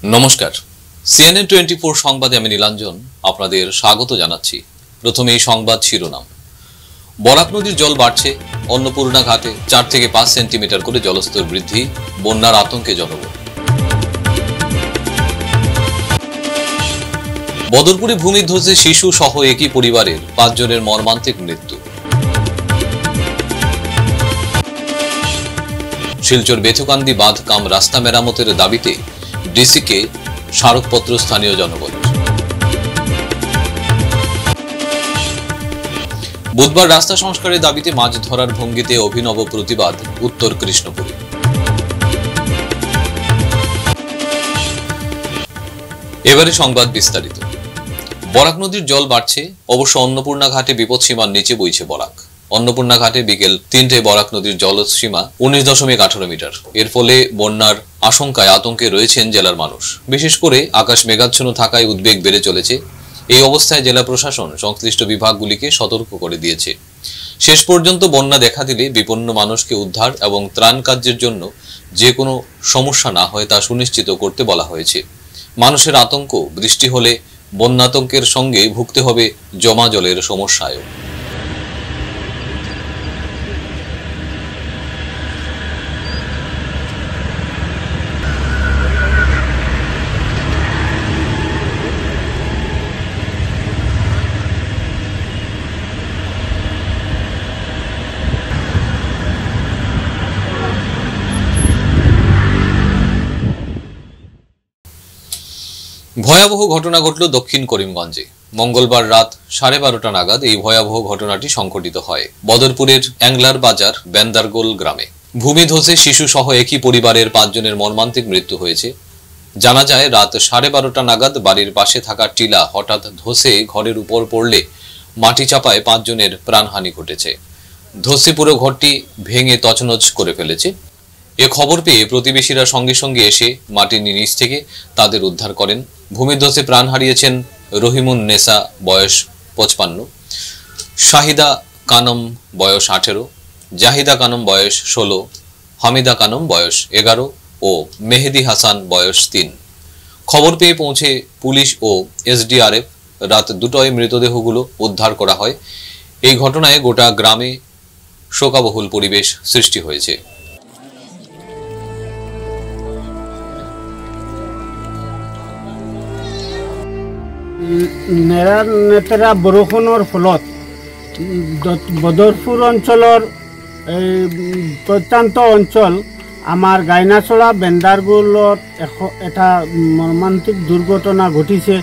নমস্কার, CNN 24 সংবাদে আমি নীলাঞ্জন আপনাদের স্বাগত জানাচ্ছি। প্রথমে এই সংবাদ শিরোনাম। বরাক নদীর জল বাড়ছে, অন্নপূর্ণা ঘাটে 4 থেকে 5 সেন্টিমিটার করে জলস্তর বৃদ্ধি, বন্যার আতঙ্কে জনগণ। বদরপুরে ভূমিধ্বসে শিশু সহ একই পরিবারের 5 জনের মর্মান্তিক মৃত্যু। শিলচর বেথুকান্দি বাঁধ কাম রাস্তা মেরামতের দাবিতে ডিসিকে স্মারকপত্র স্থানীয় জনগণ। বুধবার রাস্তা সংস্কারের দাবিতে মাছ ধরার ভঙ্গিতে অভিনব প্রতিবাদ উত্তর কৃষ্ণপুরে। এবারে সংবাদ বিস্তারিত। বরাক নদীর জল বাড়ছে, অবশ্য অন্নপূর্ণা ঘাটে বিপদসীমার নিচে বইছে বরাক। অন্নপূর্ণা ঘাটে বিকেল 3টায় বরাক নদীর জলসীমা 19.18 মিটার। এর ফলে বন্যার আশঙ্কায় আতঙ্কে রয়েছেন জেলার মানুষ। বিশেষ করে আকাশ মেঘাচ্ছন্ন থাকায় উদ্বেগ বেড়ে চলেছে। এই অবস্থায় জেলা প্রশাসন সংশ্লিষ্ট বিভাগগুলিকে সতর্ক করে দিয়েছে। শেষ পর্যন্ত বন্যা দেখা দিলে বিপন্ন মানুষকে উদ্ধার এবং ত্রাণ কার্যের জন্য যে কোনো সমস্যা না হয় তা সুনিশ্চিত করতে বলা হয়েছে। মানুষের আতঙ্ক, বৃষ্টি হলে বন্যাতঙ্কের সঙ্গে ভুগতে হবে জমা জলের সমস্যায়ও। ভয়াবহ ঘটনা ঘটল দক্ষিণ করিমগঞ্জে। মঙ্গলবার রাত 12:30 নাগাদ এই ভয়াবহ ঘটনাটি সংঘটিত হয় বদরপুরের অ্যাংলার বাজার বেন্দারগোল গ্রামে। ভূমিধসে শিশু সহ একই পরিবারের 5 জনের মর্মান্তিক মৃত্যু হয়েছে। জানা যায়, রাত 12:30 নাগাদ বাড়ির পাশে থাকা টিলা হঠাৎ ধসে ঘরের উপর পড়লে মাটি চাপায় 5 জনের প্রাণহানি ঘটেছে। ধসে পুরো ঘরটি ভেঙে তছনছ করে ফেলেছে। এ খবর পেয়ে প্রতিবেশীরা সঙ্গে সঙ্গে এসে মাটির নিচ থেকে তাদের উদ্ধার করেন। ভূমিধসে প্রাণ হারিয়েছেন রহিমুন নেসা বয়স 55, শাহিদা কানম বয়স 18, জাহিদা কানম বয়স 16, হামিদা কানম বয়স 11 ও মেহেদি হাসান বয়স 3। খবর পেয়ে পৌঁছে পুলিশ ও SDRF রাত 2টায় মৃতদেহগুলো উদ্ধার করা হয়। এই ঘটনায় গোটা গ্রামে শোকাবহুল পরিবেশ সৃষ্টি হয়েছে। নেৰা বৰষুণৰ ফলত বদৰপুৰ অঞ্চলৰ প্ৰত্যন্ত অঞ্চল আমাৰ গাইনাচলা বেন্দাৰগোলত এটা মৰ্মান্তিক দুৰ্ঘটনা ঘটিছে।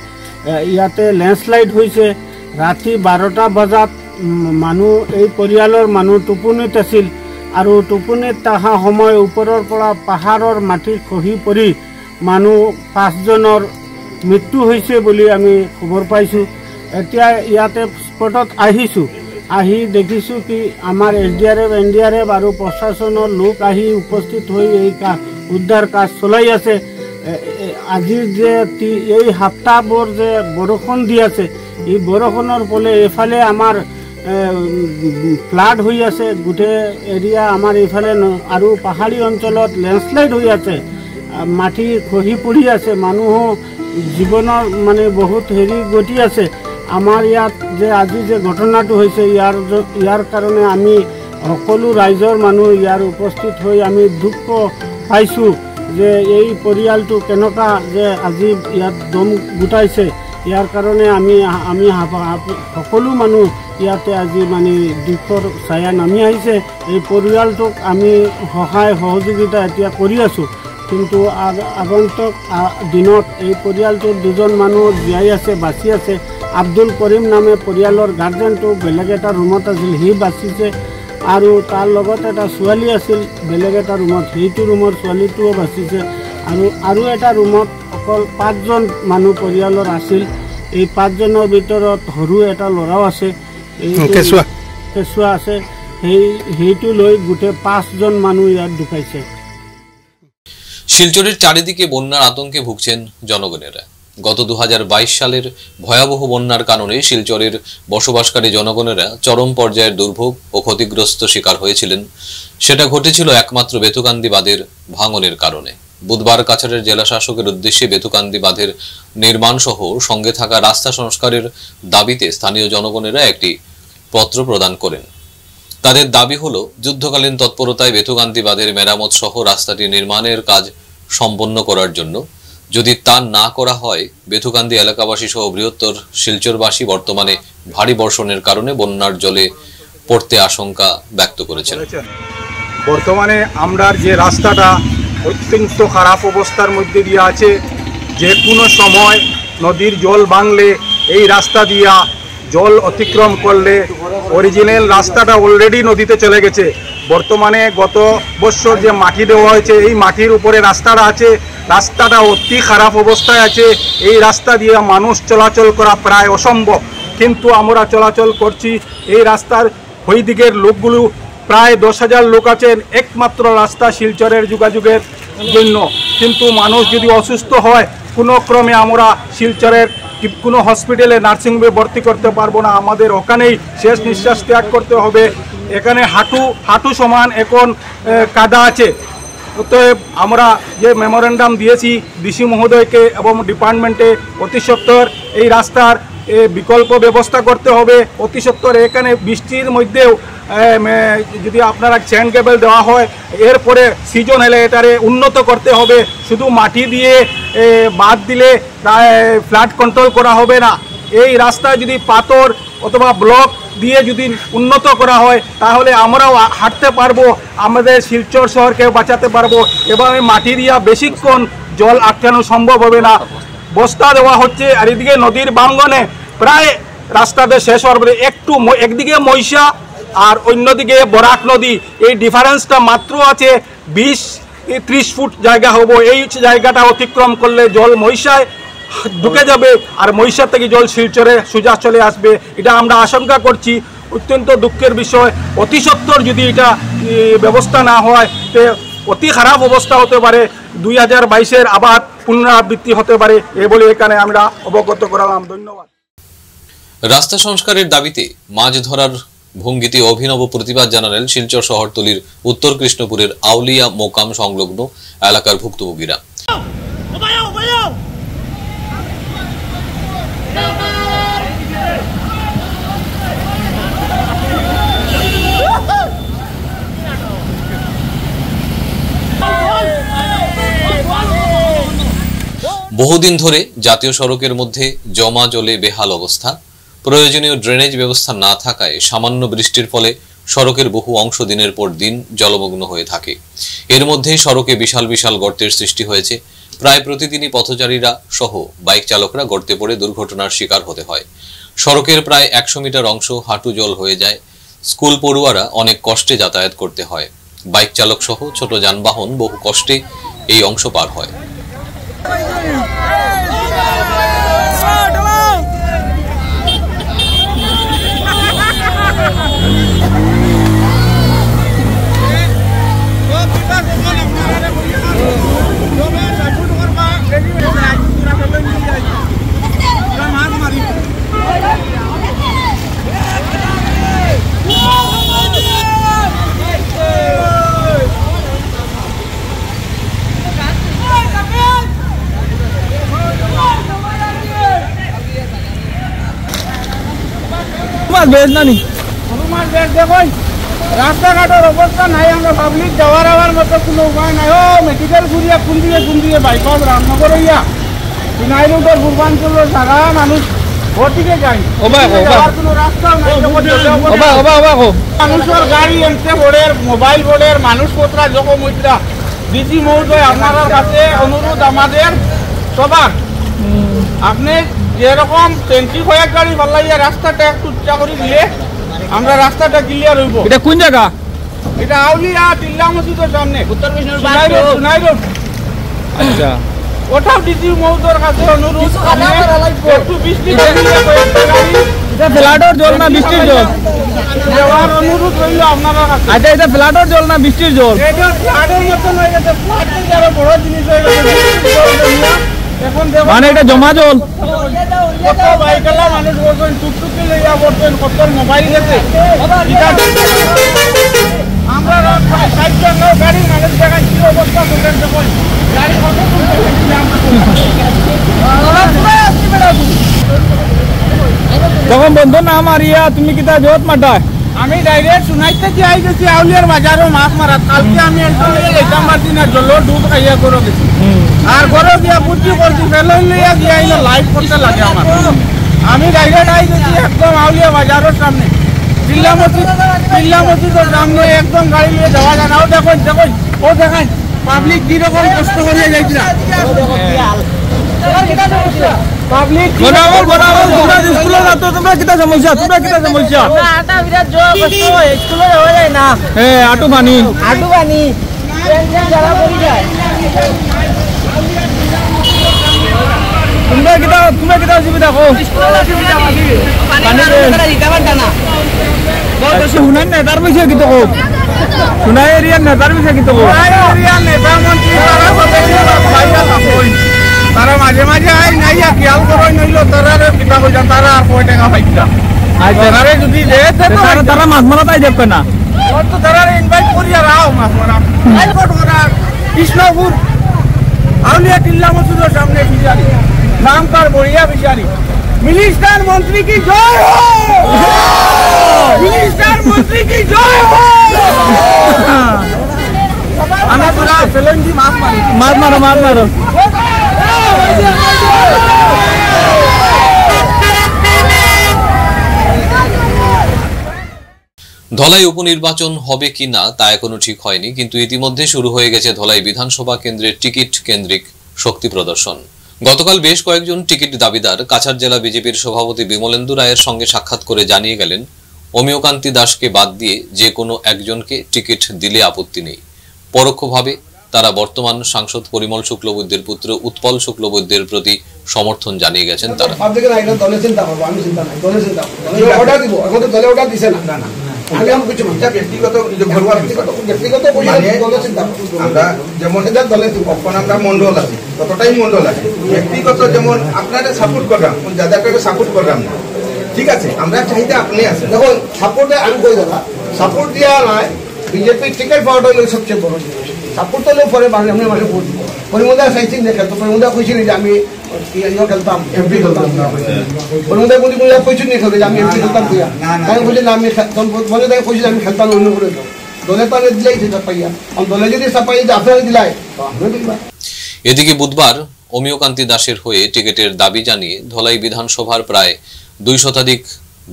ইয়াতে লেণ্ডশ্লাইড হৈছে। ৰাতি 12টা বজাত মানুহ, এই পৰিয়ালৰ মানুহ টোপনিত আছিল আৰু টোপনিত থকা সময় ওপৰৰ পৰা পাহাৰৰ মাটি খহি পৰি মানুহ 5 জনৰ মৃত্যু হৈছে বুলি আমি খবৰ পাইছোঁ। এতিয়া ইয়াতে স্পটত আহিছোঁ, আহি দেখিছোঁ কি আমাৰ SDRF, NDRF আৰু প্ৰশাসনৰ লোক আহি উপস্থিত হৈ এই উদ্ধাৰ কাজ চলাই আছে। আজি যে এই সপ্তাহবোৰ যে বৰষুণ দি আছে, এই বৰষুণৰ ফলে এইফালে আমাৰ ফ্লাড হৈ আছে গোটেই এৰিয়া আমাৰ এইফালে, আৰু পাহাৰী অঞ্চলত লেণ্ডশ্লাইড হৈ আছে, মাটি খহি পৰি আছে, মানুহো জীৱনৰ মানে বহুত গতি আছে। আমাৰ ইয়াত যে আজি যে ঘটনাটো হৈছে, ইয়াৰ কাৰণে আমি সকলো ৰাইজৰ মানুহ ইয়াৰ উপস্থিত হৈ আমি দুখ পাইছোঁ যে এই পৰিয়ালটো কেনেকুৱা যে আজি ইয়াত দম গোটাইছে। ইয়াৰ কাৰণে আমি সকলো মানুহ ইয়াতে আজি মানে দুখৰ ছায়া নামি আহিছে। এই পৰিয়ালটোক আমি সহায় সহযোগিতা এতিয়া কৰি আছোঁ, কিন্তু আগন্তুক দিনত এই পৰিয়ালটোৰ 2জন মানুহ জীয়াই আছে, বাচি আছে। আব্দুল কৰিম নামে পৰিয়ালৰ গাৰ্জেনটো বেলেগ এটা ৰুমত আছিল, সি বাচিছে, আৰু তাৰ লগত এটা ছোৱালী আছিল বেলেগ এটা ৰুমত, সেইটো ৰুমৰ ছোৱালীটোও বাচিছে। আৰু এটা ৰুমত অকল 5জন মানুহ পৰিয়ালৰ আছিল। এই 5জনৰ ভিতৰত সৰু এটা ল'ৰাও আছে, কেঁচুৱা আছে। সেইটো লৈ গোটেই 5জন মানুহ ইয়াত ঢুকাইছে। শিলচরের চারিদিকে বন্যার আতঙ্কে ভুগছেন জনগণেরা। গত 2022 সালের ভয়াবহ বন্যার কারণে শিলচরের বসবাসকারী জনগণেরা চরম পর্যায়ের দুর্ভোগ ও ক্ষতিগ্রস্ত শিকার হয়েছিলেন। সেটা ঘটেছিল একমাত্র বেথুকান্দি বাঁধের ভাঙনের কারণে। বুধবার কাছাড়ের জেলা শাসকের উদ্দেশ্যে বেথুকান্দি বাঁধের নির্মাণ সহ সঙ্গে থাকা রাস্তা সংস্কারের দাবিতে স্থানীয় জনগণেরা একটি পত্র প্রদান করেন। তাদের দাবি হলো যুদ্ধকালীন তৎপরতায় বেথুকান্দি বাঁধের মেরামত সহ রাস্তাটি নির্মাণের কাজ সম্পন্ন করার জন্য, যদি তা না করা হয় বেথুকান্দি এলাকাবাসী সহ বৃহত্তর শিলচরবাসী বর্তমানে ভারী বর্ষণের কারণে বন্যার জলে পড়তে আশঙ্কা ব্যক্ত করেছেন। বর্তমানে আমরা যে রাস্তাটা অত্যন্ত খারাপ অবস্থার মধ্যে দিয়ে আছে, যে কোনো সময় নদীর জল ভাঙলে এই রাস্তা দিয়া জল অতিক্রম করলে অরিজিনাল রাস্তাটা অলরেডি নদীতে চলে গেছে। বর্তমানে গত বছর যে মাটি দেওয়া হয়েছে এই মাটির উপরে রাস্তাটা আছে, রাস্তাটা অতি খারাপ অবস্থায় আছে। এই রাস্তা দিয়ে মানুষ চলাচল করা প্রায় অসম্ভব, কিন্তু আমরা চলাচল করছি। এই রাস্তার ওই দিকের লোকগুলো প্রায় 10,000 লোক আছেন একমাত্র রাস্তা শিলচরের যোগাযোগের জন্য, কিন্তু মানুষ যদি অসুস্থ হয় কোনো ক্রমে আমরা শিলচরের কোনো হসপিটালে নার্সিংহোমে ভর্তি করতে পারবো না, আমাদের ওখানেই শেষ নিঃশ্বাস ত্যাগ করতে হবে। এখানে হাঁটু সমান এখন কাদা আছে। অতএব আমরা যে মেমোরেন্ডাম দিয়েছি ডিসি মহোদয়কে এবং ডিপার্টমেন্টে অতি সত্বর এই রাস্তার বিকল্প ব্যবস্থা করতে হবে। অতি সত্বর এখানে বৃষ্টির মধ্যেও যদি আপনারা চেন কেবল দেওয়া হয়, এরপরে সিজন হলে এটারে উন্নত করতে হবে। শুধু মাটি দিয়ে বাদ দিলে ফ্লাড কন্ট্রোল করা হবে না। এই রাস্তায় যদি পাথর অথবা ব্লক দিয়ে যদি উন্নত করা হয় তাহলে আমরাও হাঁটতে পারবো, আমাদের শিলচর শহরকে বাঁচাতে পারবো এবং মাটি দিয়া বেশিক্ষণ জল আটকানো সম্ভব হবে না। বস্তা দেওয়া হচ্ছে আর এদিকে নদীর বাঙ্গনে প্রায় রাস্তাতে শেষ হওয়ার পরে একদিকে মহিষা আর অন্যদিকে বরাক নদী, এই ডিফারেন্সটা মাত্র আছে 20-30 ফুট জায়গা হবো। এই জায়গাটা অতিক্রম করলে জল মহিষায় ঢুকে যাবে আর মহিষা থেকে জল শিলচরে সোজা চলে আসবে। এটা আমরা আশঙ্কা করছি। অত্যন্ত দুঃখের বিষয়, অতি সত্বর যদি এটা ব্যবস্থা না হয় তে অতি খারাপ অবস্থা হতে পারে। 2022-এর আবার পুনরাবৃত্তি হতে পারে এ বলে এখানে আমরা অবগত করালাম। ধন্যবাদ। রাস্তা সংস্কারের দাবিতে মাছ ধরার ভঙ্গিতে অভিনব প্রতিবাদ জানালেন শিলচর শহরতলির উত্তর কৃষ্ণপুরের আউলিয়া মোকাম সংলগ্ন এলাকার ভুক্তভোগীরা। বহুদিন ধরে জাতীয় সড়কের মধ্যে জমা জলে বেহাল অবস্থা, প্রয়োজনীয় ড্রেনেজ ব্যবস্থা না থাকায় সামান্য বৃষ্টির ফলে সড়কের বহু অংশ দিনের পর দিন জলমগ্ন হয়ে থাকে। এর মধ্যে সড়কে বিশাল বিশাল গর্তের সৃষ্টি হয়েছে। প্রায় প্রতিদিনই পথচারীরা সহ বাইক চালকরা গর্তে পড়ে দুর্ঘটনার শিকার হতে হয়। সড়কের প্রায় 100 মিটার অংশ হাঁটু জল হয়ে যায়। স্কুল পড়ুয়ারা অনেক কষ্টে যাতায়াত করতে হয়। বাইক চালক সহ ছোট যানবাহন বহু কষ্টে এই অংশ পার হয়। রাস্তাঘাটের অবস্থা নাই, আমরা পাবলিক যাওয়ার আওয়ার মতো কোনো উপায় নাই। ও মেডিকেল ঘুরিয়া কোন দিয়ে বাইপাস রামনগর হইয়া বিনাই রোডের পূর্বাঞ্চলের সারা মানুষ ভর্তিকে যায়, কোনো রাস্তাও নাই। মানুষের গাড়ি এমতে বোর্ডের মোবাইল বোর্ডের মানুষপত্রা যখন মুদ্রা ডিসি মহোদয় আপনার কাছে অনুরোধ আমাদের সবার, আপনি যেরকম 25 গাড়ি পাল্লাইয়া রাস্তাটা একটু উচ্চা করে দিলে আমরা রাস্তাটা ক্লিয়ার হইব। এটা কোন জায়গা? এটা আউলিয়া টিল্লা মসজিদের সামনে উত্তর সোনাই রোড। আচ্ছা, ওটাও ডিসি মহোদয়ের কাছে অনুরোধ, একটু বৃষ্টি এটা ফ্ল্যাটের জল না বৃষ্টির জল দেওয়ার অনুরোধ রইল আপনারা কাছে। আচ্ছা, এটা ফ্ল্যাটের জল না বৃষ্টির জল? এটা ফ্ল্যাটের মতন হয়ে গেছে, ফ্ল্যাট থেকে আরো বড় জিনিস হয়ে গেছে এখন, মানে এটা জমা জল। কত বাইকলা মানুষ বলছেন, টুকটুকি লইয়া বলছেন, কত মোবাইল গেছে। আমরা 60 জন গাড়ি মানুষ দেখাচ্ছি অবস্থা করলেন, যখন গাড়ি যখন বন্ধু না মারিয়া তুমি কিতা জোত মাটায় আমি ডাইরেক্ট শুনাইতে কি আই গেছি আউলিয়ার বাজারও মাছ মারা কালকে আমি একদম মারছি না জল ডুব খাইয়া করে গেছি আর করে গিয়া বুদ্ধি করছি বেলন লইয়া গিয়া আইলো লাইভ করতে লাগে আমার আমি ডাইরেক্ট আই গেছি একদম আউলিয়া বাজারের সামনে চিল্লা মসজিদের সামনে একদম গাড়ি নিয়ে যাওয়া যায় না ও দেখো ও দেখান পাবলিক কিরকম কষ্ট করে যাইছি না পাবলিক তোমরা স্কুলে না তো তোমরা কিতা সমস্যা আটা বিরাট জোর কষ্ট হয় স্কুলে হয়ে যায় না হ্যাঁ আটু বানি যারা পড়ি যায় তোমরা কিতা অসুবিধা দেখো স্কুলে অসুবিধা পানি দিতে পারতা না শুনাই নেতার বিষয়ে কি তো শুনাই এরিয়ার নেতার বিষয়ে কি তো এরিয়ার নেতা মন্ত্রী তারা মাঝে মাঝে আই নাই খেয়াল করো নইল তারা কিতা কইতা তারা আর কয় টাকা পাইতা তারা যদি তারা মাছ মারা তাই দেখবে না তো তারা ইনভাইট করিয়া রাও মাছ মারা হাইকোর্ট করা কৃষ্ণপুর আউলিয়া টিল্লা মসজিদের সামনে বিচারি নাম তার বড়িয়া বিচারি মিনিস্টার মন্ত্রী কি জয় হো মিনিস্টার মন্ত্রী কি জয় হো আমরা পুরা চ্যালেঞ্জি মাছ মারো ধলাই উপনির্বাচন হবে কি না তা এখনো ঠিক হয়নি, কিন্তু ইতিমধ্যে শুরু হয়ে গেছে ধলাই বিধানসভা কেন্দ্রের টিকিট কেন্দ্রিক শক্তি প্রদর্শন। গতকাল বেশ কয়েকজন টিকিট দাবিদার কাছাড় জেলা বিজেপির সভাপতি বিমলেন্দু রায়ের সঙ্গে সাক্ষাৎ করে জানিয়ে গেলেন অমিয়কান্তি দাসকে বাদ দিয়ে যে কোনো একজনকে টিকিট দিলে আপত্তি নেই। পরোক্ষভাবে তারা বর্তমান সাংসদ পরিমল শুক্লবৈদ্যের পুত্র উৎপল শুক্লবৈদ্যের প্রতি সমর্থন জানিয়ে গেছেন তারা। আমরা যেমন আমরা মন্ডল আছে ততটাই মন্ডল আছে, ব্যক্তিগত যেমন আপনারা সাপোর্ট করলাম যাদেরকে সাপোর্ট করলাম না, ঠিক আছে আমরা চাইতে আপনি আছেন দেখুন সাপোর্টে আমি কই দাদা সাপোর্ট দিয়া নয় বিজেপির টিকিট পাওয়াটা হলো সবচেয়ে বড় জিনিস। সাপোর্ট তো পরে বাংলা মাসে ভোট দিব পরিমোদা সাইছিং দেখে তো পরিমোদা কইছিলেন যে আমি খেলতাম এমপি খেলতাম পরিমোদা কোন কইছি নিয়ে খেলতে আমি এমপি খেলতাম আমি বলছি না আমি বলে দেখে কইছি আমি খেলতাম অন্য করে দলে পালে দিলেই সেটা পাইয়া দলে যদি সাপাই আপনারা দিলাই। এদিকে বুধবার অমিয়কান্তি দাসের হয়ে টিকিটের দাবি জানিয়ে ধলাই বিধানসভার প্রায় 2 শতাধিক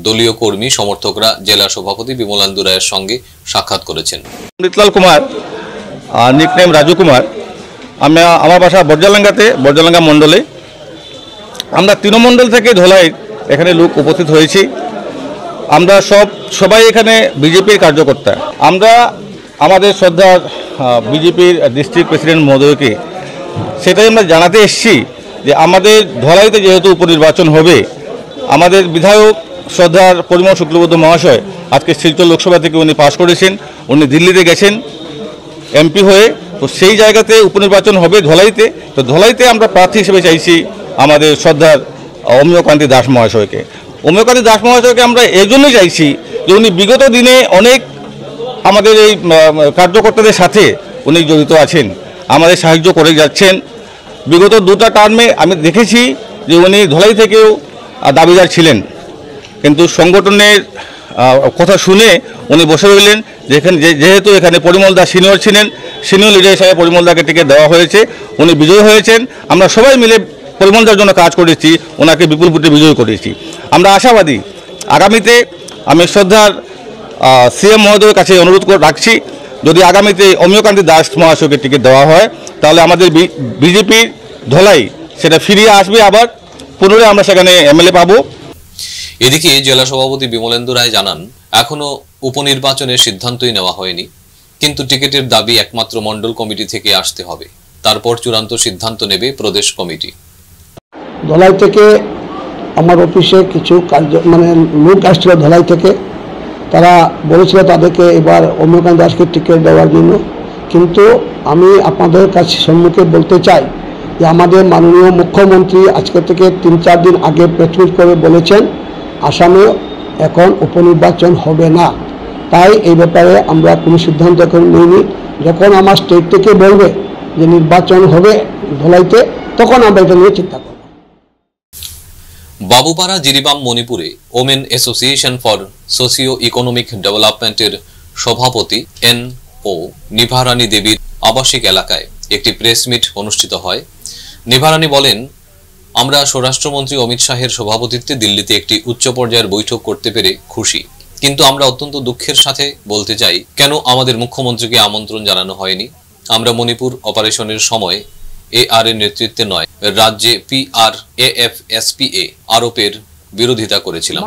দলীয় কর্মী সমর্থকরা জেলা সভাপতি বিমলেন্দু রায়ের সঙ্গে সাক্ষাৎ করেছেন। অমৃতলাল কুমার নিকনেম রাজু কুমার, আমি আমার বাসা বর্জালাঙ্গা মণ্ডলে। আমরা তৃণমণ্ডল থেকে ধলাই এখানে লোক উপস্থিত হয়েছি। আমরা সবাই এখানে বিজেপির কার্যকর্তা। আমরা আমাদের শ্রদ্ধার বিজেপির ডিস্ট্রিক্ট প্রেসিডেন্ট মহোদয়কে সেটাই আমরা জানাতে এসেছি যে আমাদের ধলাইতে যেহেতু উপনির্বাচন হবে, আমাদের বিধায়ক শ্রদ্ধার পরিমল শুক্লবৈদ্য মহাশয় আজকে শিলচর লোকসভা থেকে উনি পাশ করেছেন, উনি দিল্লিতে গেছেন এমপি হয়ে, তো সেই জায়গাতে উপনির্বাচন হবে ধলাইতে। তো ধলাইতে আমরা প্রার্থী হিসেবে চাইছি আমাদের শ্রদ্ধার অমিয়কান্তি দাস মহাশয়কে। অমিয়কান্তি দাস মহাশয়কে আমরা এই জন্যই চাইছি যে উনি বিগত দিনে অনেক আমাদের এই কার্যকর্তাদের সাথে উনি জড়িত আছেন, আমাদের সাহায্য করে যাচ্ছেন। বিগত 2টা টার্মে আমি দেখেছি যে উনি ধলাই থেকেও দাবিদার ছিলেন, কিন্তু সংগঠনের কথা শুনে উনি বসে রইলেন। যেহেতু এখানে পরিমল দা সিনিয়র ছিলেন, সিনিয়র লিডার হিসাবে পরিমল দাকে টিকিট দেওয়া হয়েছে, উনি বিজয়ী হয়েছেন। আমরা সবাই মিলে পরিমল দার জন্য কাজ করেছি, ওনাকে বিপুল ভোটে বিজয়ী করেছি। আমরা আশাবাদী আগামীতে আমি শ্রদ্ধার সিএম মহোদয়ের কাছে অনুরোধ রাখছি, যদি আগামীতে অমিয়কান্তি দাস মহাশয়কে টিকিট দেওয়া হয় তাহলে আমাদের বিজেপির ধলাই সেটা ফিরিয়ে আসবে, আবার পুনরায় আমরা সেখানে এমএলএ পাবো। এদিকে জেলা সভাপতি বিমলেন্দু রায় জানান এখনো উপনির্বাচনের সিদ্ধান্তই নেওয়া হয়নি, কিন্তু টিকিটের দাবি একমাত্র মণ্ডল কমিটি থেকে আসতে হবে, তারপর চূড়ান্ত সিদ্ধান্ত নেবে প্রদেশ কমিটি। ধলাই থেকে আমার অফিসে কিছু লোক আসছিল ধলাই থেকে, তারা বলেছিল তাদেরকে এবার অমিয়কান্তি দাসকে টিকিট দেওয়ার জন্য। কিন্তু আমি আপনাদের কাছে সম্মুখে বলতে চাই যে আমাদের মাননীয় মুখ্যমন্ত্রী আজকে থেকে 3-4 দিন আগে প্রেস মিট করে বলেছেন আসামে এখন উপনির্বাচন হবে না। তাই এই ব্যাপারে আমরা কোনো সিদ্ধান্ত এখন নিইনি। যখন আমার স্টেট থেকে বলবে যে নির্বাচন হবে ধলাইতে, তখন আমরা এটা নিয়ে চিন্তা করব। বাবুপাড়া জিরিবাম মণিপুরে women association for socio economic ডেভেলপমেন্টের সভাপতি NO নিভারানী দেবীর আবাসিক এলাকায় একটি প্রেস মিট অনুষ্ঠিত হয়। নিভারানী বলেন, আমরা স্বরাষ্ট্রমন্ত্রী অমিত শাহের সভাপতিত্বে দিল্লিতে একটি উচ্চ পর্যায়ের বৈঠক করতে পেরে খুশি, কিন্তু আমরা অত্যন্ত দুঃখের সাথে বলতে চাই কেন আমাদের মুখ্যমন্ত্রীকে আমন্ত্রণ জানানো হয়নি। আমরা মণিপুর অপারেশনের সময় AR এর নেতৃত্বে নয়, রাজ্যে PRAFSPA আরোপের বিরোধিতা করেছিলাম।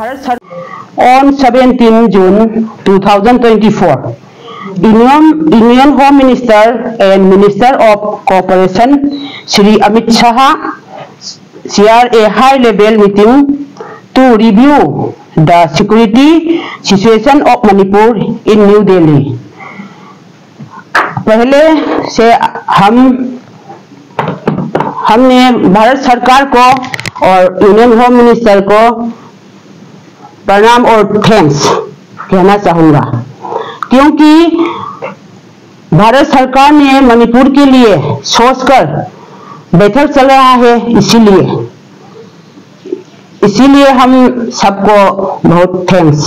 On 17 June 2024, Indian Home Minister and Minister of Cooperation Shri Amit Shah shared a high-level meeting to review the security situation of Manipur in New Delhi. पहले से हमने भारत सरकार को और यूनियन होम मिनिस्टर को प्रणाम और थैंक्स कहना चाहूँगा, क्योंकि भारत सरकार ने मणिपुर के लिए सोचकर बैठक चल रहा है, इसीलिए हम सबको बहुत थैंक्स।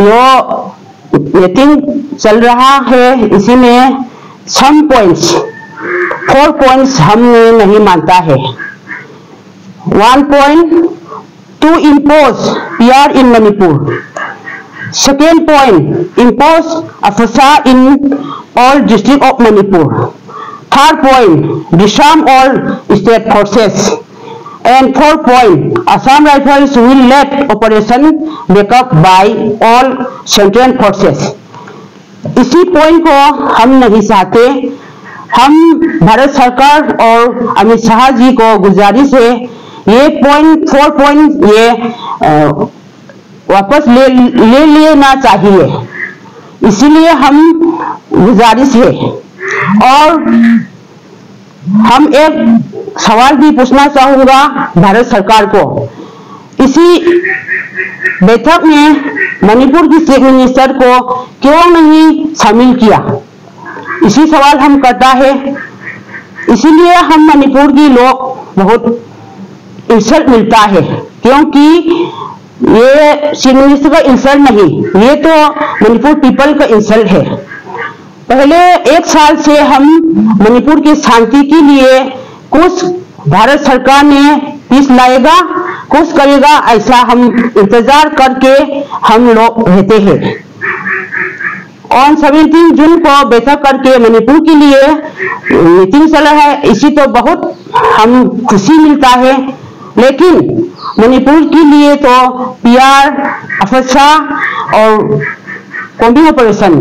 यो मीटिंग चल रहा है, इसी में सम पॉइंट्स 4 पॉइंट्स हमने नहीं मानता है। 1 point to impose PR in Manipur. Second point, impose AFSA in all district of Manipur. Third point, disarm all state forces. And fourth point, Assam Rifles will lead operation backup by all central forces. इसी point को हम नहीं चाहते। हम भारत सरकार और अमित शाह जी को गुजारिश है, ये 4 पॉइंट ये वापस ले लेना चाहिए, इसीलिए हम गुजारिश है। और हम एक सवाल भी पूछना चाहूँगा भारत सरकार को, इसी बैठक में मणिपुर की चीफ मिनिस्टर को क्यों नहीं शामिल किया, इसी सवाल हम करता है। इसीलिए हम मणिपुर की लोग बहुत इंसल्ट मिलता है, क्योंकि ये चीफ मिनिस्टर का इंसल्ट नहीं, ये तो मणिपुर पीपल का इंसल्ट है। पहले 1 साल से हम मणिपुर की शांति के लिए कुछ भारत सरकार ने पीस लाएगा, कुछ करेगा, ऐसा हम इंतजार करके हम लोग रहते हैं। On 17 जून को बैठक करके मणिपुर के लिए मीटिंग चल रहा है, इसी तो बहुत हम खुशी मिलता है, लेकिन मणिपुर के लिए तो PR, AFSA और कॉम्बिंग ऑपरेशन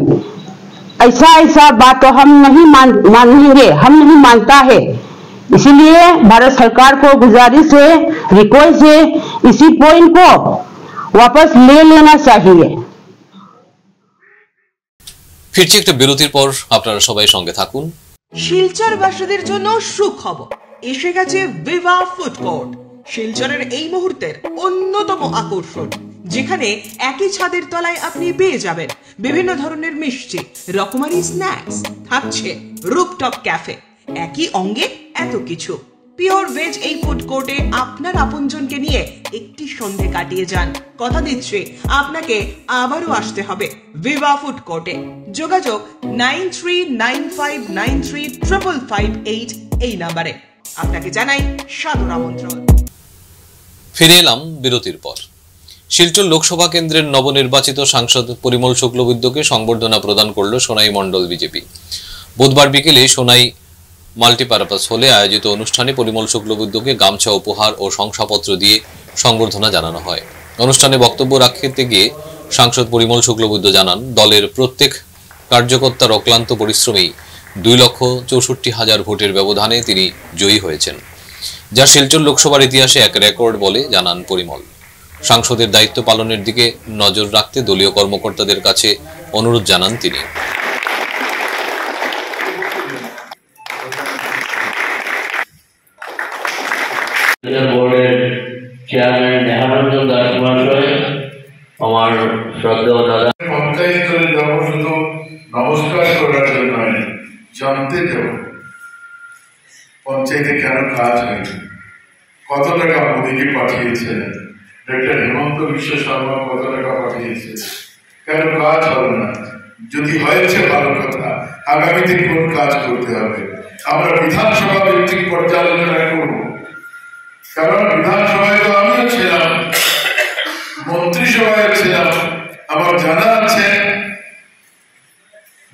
ऐसा बात तो हम नहीं मानेंगे, हम नहीं मानता है। इसीलिए भारत सरकार को गुजारिश है, रिक्वेस्ट है, इसी पॉइंट को वापस ले लेना चाहिए। ফিরছি একটা বিরতির পর, আপনারা সবাই সঙ্গে থাকুন। শিলচরবাসীদের জন্য সুখবর, এসে গেছে ভিভা ফুড কোর্ট, শিলচরের এই মুহূর্তের অন্যতম আকর্ষণ, যেখানে একই ছাদের তলায় আপনি পেয়ে যাবেন বিভিন্ন ধরনের মিষ্টি, রকমারি স্ন্যাক্স, থাকছে রুফটপ ক্যাফে, একই অঙ্গে এত কিছু। পিওর ভেজ এই ফুড কোর্টে আপনার আপনজনকে নিয়ে একটি সন্ধে কাটিয়ে যান। কথা দিচ্ছি আপনাকে আবারও আসতে হবে ভিভা ফুড কোর্টে। যোগাযোগ 9395935558 এই নাম্বারে। আপনাকে জানাই সাদর আমন্ত্রণ। ফিরে এলাম বিরতির পর। শিলচর লোকসভা কেন্দ্রের নবনির্বাচিত সাংসদ পরিমল শুক্লবৈদ্যকে সংবর্ধনা প্রদান করল সোনাই মণ্ডল বিজেপি। বুধবার বিকেলে সোনাই মাল্টিপারপাস হলে আয়োজিত অনুষ্ঠানে পরিমল শুক্লবৈদ্যকে গামছা উপহার ও শংসাপত্র দিয়ে সংবর্ধনা জানানো হয়। অনুষ্ঠানে বক্তব্য রাখতে গিয়ে সাংসদ পরিমল শুক্লবৈদ্য জানান, দলের প্রত্যেক কার্যকর্তার অক্লান্ত পরিশ্রমেই 2,64,000 ভোটের ব্যবধানে তিনি জয়ী হয়েছেন, যা শিলচর লোকসভার ইতিহাসে এক রেকর্ড বলে জানান পরিমল। সাংসদের দায়িত্ব পালনের দিকে নজর রাখতে দলীয় কর্মকর্তাদের কাছে অনুরোধ জানান তিনি। বোর্ডের চেয়ারম্যান নেহারঞ্জন দাস মহাশয়, আমার শ্রদ্ধেয় দাদা, পঞ্চায়েত করে যাবো শুধু নমস্কার করার জন্য নয়, জানতে যাব পঞ্চায়েতে কেন কাজ হয়নি, কত টাকা মোদীজি পাঠিয়েছেন, ডক্টর হেমন্ত বিশ্ব শর্মা কত টাকা পাঠিয়েছে, কেন কাজ হলো না? যদি হয়েছে ভালো কথা, আগামীতে কোন কাজ করতে হবে আমরা বিধানসভা ভিত্তিক পর্যালোচনা করব। কারণ বিধানসভায় তো আমিও ছিলাম, মন্ত্রিসভায় ছিলাম, আমার জানা আছে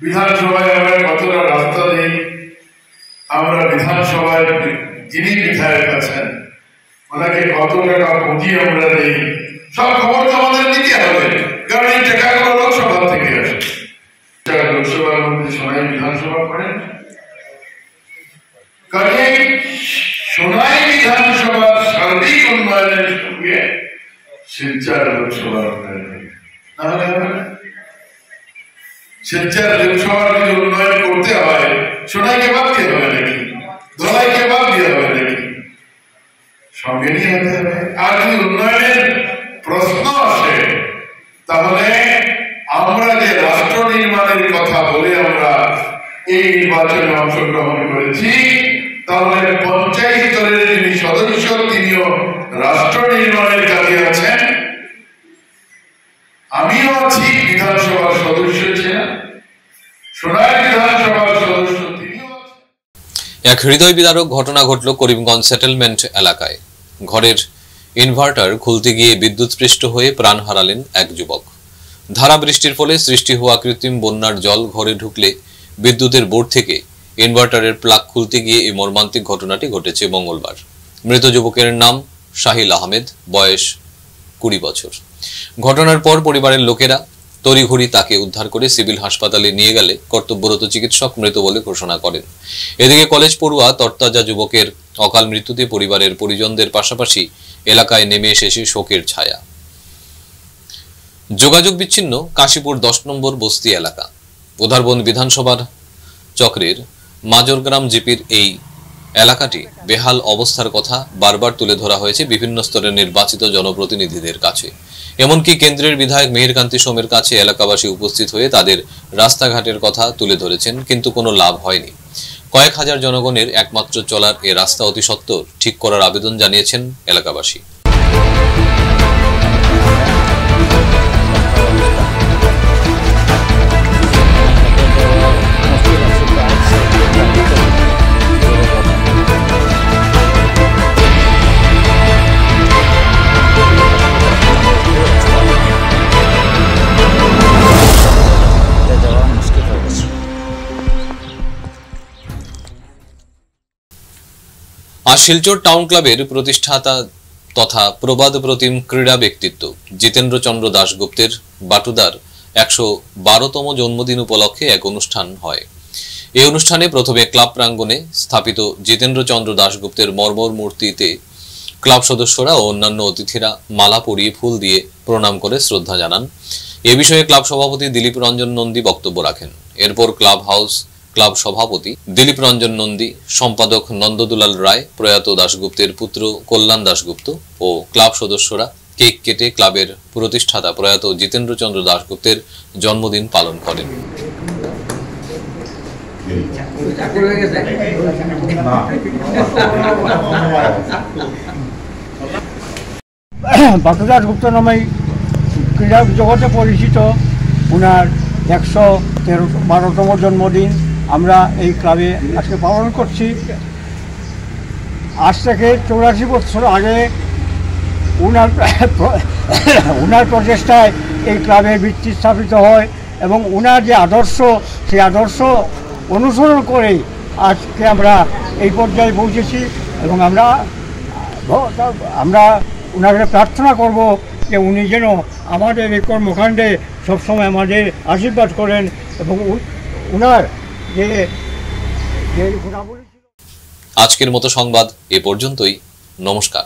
বিধানসভায় আমরা কতটা রাস্তা দিই। আমরা বিধানসভায় যিনি বিধায়ক আছেন ওনাকে কত টাকা পুঁজি আমরা দিই, সব খবর তো আমাদের নিতে হবে, কারণ এই টাকাগুলো লোকসভা থেকে আসে। লোকসভার মধ্যে সোনাই বিধানসভা করেন, কাজে সোনাই বিধানসভার সার্বিক উন্নয়নের সঙ্গে শিলচর লোকসভার উন্নয়ন তাহলে হবে না। শিলচর লোকসভার যদি উন্নয়ন করতে হয় সোনাইকে বাদ দিয়ে হবে নাকি, ধলাইকে বাদ দিয়ে হবে নাকি, সঙ্গে নিয়ে হতে হবে। আর যদি উন্নয়নের প্রশ্ন আসে তাহলে আমরা যে রাষ্ট্র নির্মাণের কথা বলে আমরা এই নির্বাচনে অংশগ্রহণ করেছি, তাহলে পঞ্চায়েত দলের যিনি সদস্য তিনিও রাষ্ট্র নির্মাণের কাজে আছেন, আমিও আছি বিধানসভার সদস্য ছিলাম, সোনাই বিধানসভার সদস্য তিনিও আছেন। এক হৃদয় বিদারক ঘটনা ঘটল করিমগঞ্জ সেটেলমেন্ট এলাকায়। ঘরের ইনভার্টার খুলতে গিয়ে বিদ্যুৎস্পৃষ্ট হয়ে প্রাণ হারালেন এক যুবক। ধারা বৃষ্টির ফলে সৃষ্টি হওয়া কৃত্রিম বন্যার জল ঘরে ঢুকলে বিদ্যুতের বোর্ড থেকে ইনভার্টারের প্লাগ খুলতে গিয়ে এই মর্মান্তিক ঘটনাটি ঘটেছে মঙ্গলবার। মৃত যুবকের নাম শাহিল আহমেদ, বয়স 20 বছর। ঘটনার পর পরিবারের লোকেরা তড়িঘড়ি তাকে উদ্ধার করে সিভিল হাসপাতালে নিয়ে গেলে কর্তব্যরত চিকিৎসক মৃত বলে ঘোষণা করেন। এদিকে কলেজ পড়ুয়া তরতাজা যুবকের অকাল মৃত্যুতে পরিবারের পরিজনদের পাশাপাশি এলাকায় নেমে এসেছে শোকের ছায়া। যোগাযোগ বিচ্ছিন্ন কাশীপুর 10 নম্বর বস্তি এলাকা। উধারবন বিধানসভার চক্রের মাজরগ্রাম জিপির এই এলাকাটি বেহাল অবস্থার কথা বারবার তুলে ধরা হয়েছে বিভিন্ন স্তরের নির্বাচিত জনপ্রতিনিধিদের কাছে। এমনকি কেন্দ্রের বিধায়ক মেহেরকান্তি সোমের কাছে এলাকাবাসী উপস্থিত হয়ে তাদের রাস্তাঘাটের কথা তুলে ধরেছেন, কিন্তু কোনো লাভ হয়নি। কয়েক হাজার জনগণের একমাত্র চলার এ রাস্তা অতি সত্বর ঠিক করার আবেদন জানিয়েছেন এলাকাবাসী। আজ শিলচর টাউন ক্লাবের প্রতিষ্ঠাতা তথা প্রবাদ প্রতিম ক্রীড়া ব্যক্তিত্ব জিতেন্দ্র চন্দ্র দাশগুপ্তের বাটুদার 112তম জন্মদিন উপলক্ষে এক অনুষ্ঠান হয়। এই অনুষ্ঠানে প্রথমে ক্লাব প্রাঙ্গণে স্থাপিত জিতেন্দ্র চন্দ্র দাশগুপ্তের মর্মর মূর্তিতে ক্লাব সদস্যরা ও অন্যান্য অতিথিরা মালা পরিয়ে ফুল দিয়ে প্রণাম করে শ্রদ্ধা জানান। এ বিষয়ে ক্লাব সভাপতি দিলীপ রঞ্জন নন্দী বক্তব্য রাখেন। এরপর ক্লাব সভাপতি দিলীপ রঞ্জন নন্দী, সম্পাদক নন্দদুলাল রায়, প্রয়াত দাশগুপ্তের পুত্র কল্যাণ দাশগুপ্ত ও ক্লাব সদস্যরা কেক কেটে ক্লাবের প্রতিষ্ঠাতা প্রয়াত জিতেন্দ্র চন্দ্র দাশগুপ্তের জন্মদিন পালন করেন। বাটু দাশগুপ্ত নামে ক্রীড়া জগতে পরিচিত। ওনার 112তম জন্মদিন আমরা এই ক্লাবে আজকে পালন করছি। আজ থেকে 84 বছর আগে ওনার প্রচেষ্টায় এই ক্লাবের ভিত্তি স্থাপিত হয় এবং ওনার যে আদর্শ, সেই আদর্শ অনুসরণ করেই আজকে আমরা এই পর্যায়ে পৌঁছেছি এবং আমরা ওনাকে প্রার্থনা করব যে উনি যেন আমাদের এই কর্মকাণ্ডে সবসময় আমাদের আশীর্বাদ করেন এবং ওনার যে গুণাবলী। আজকের মতো সংবাদ এ পর্যন্তই। নমস্কার।